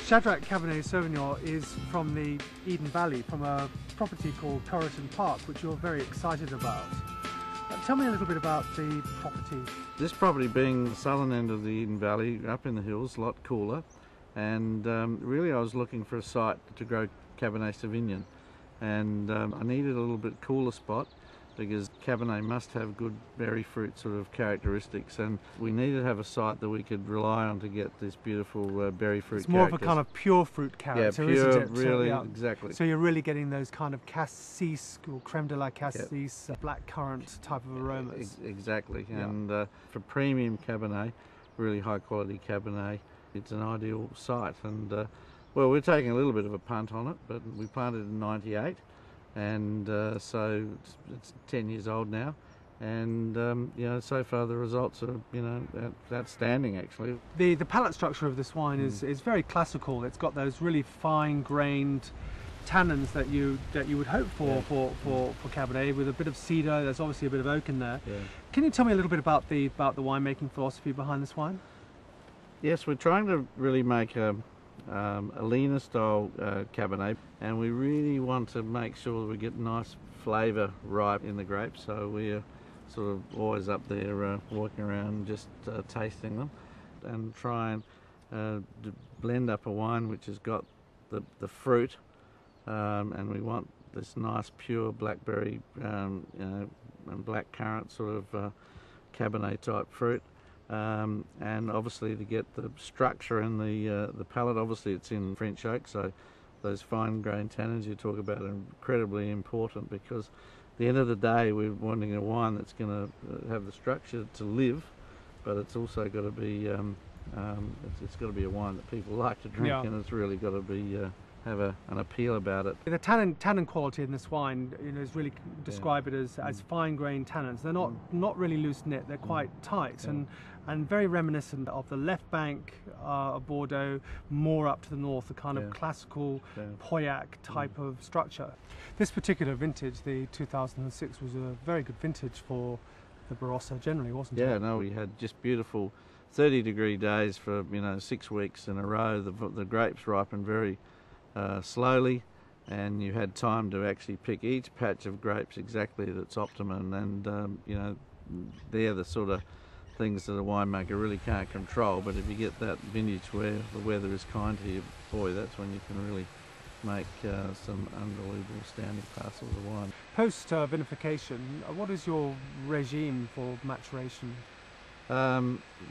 Shadrach Cabernet Sauvignon is from the Eden Valley, from a property called Corriton Park, which you're very excited about. Tell me a little bit about the property. This property being the southern end of the Eden Valley, up in the hills, a lot cooler, and really I was looking for a site to grow Cabernet Sauvignon, and I needed a little bit cooler spot because Cabernet must have good berry fruit sort of characteristics, and we needed to have a site that we could rely on to get this beautiful berry fruit. It's more of a kind of pure fruit character, yeah, pure, isn't it? really, so, exactly. So you're really getting those kind of cassis or creme de la cassis, black currant type of aromas. Exactly, and for premium Cabernet, really high quality Cabernet, it's an ideal site. And well, we're taking a little bit of a punt on it, but we planted in '98. And so it's 10 years old now, and you know, so far the results are, you know, outstanding actually. The palate structure of this wine is very classical. It's got those really fine-grained tannins that you would hope for Cabernet, with a bit of cedar. There's obviously a bit of oak in there. Yeah. Can you tell me a little bit about the winemaking philosophy behind this wine? Yes, we're trying to really make a leaner style Cabernet, and we really want to make sure that we get nice flavour ripe in the grapes, so we're sort of always up there walking around just tasting them, and try and blend up a wine which has got the fruit, and we want this nice pure blackberry you know, and black currant sort of Cabernet type fruit. And obviously to get the structure and the palate, obviously it's in French oak, so those fine grained tannins you talk about are incredibly important, because at the end of the day we're wanting a wine that's going to have the structure to live, but it's also got to be it's got to be a wine that people like to drink, and it's really got to be have an appeal about it. The tannin quality in this wine, you know, is really describe it as fine-grained tannins. They're not really loose-knit. They're quite tight and very reminiscent of the left bank of Bordeaux, more up to the north, the kind of classical Pauillac type of structure. This particular vintage, the 2006, was a very good vintage for the Barossa generally, wasn't it? Yeah, no, we had just beautiful 30-degree days for, you know, 6 weeks in a row. The grapes ripened very slowly, and you had time to actually pick each patch of grapes exactly that's optimum, and you know, they're the sort of things that a winemaker really can't control, but if you get that vintage where the weather is kind to you, boy, that's when you can really make some unbelievable standing parcels of wine. Post vinification, what is your regime for maturation?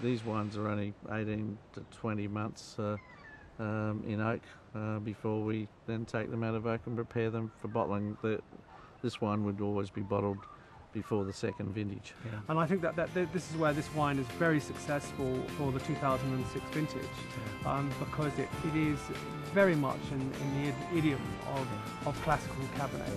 These wines are only 18 to 20 months in oak before we then take them out of oak and prepare them for bottling. This wine would always be bottled before the second vintage. Yeah. And I think that this is where this wine is very successful for the 2006 vintage, because it is very much in the idiom of classical Cabernet.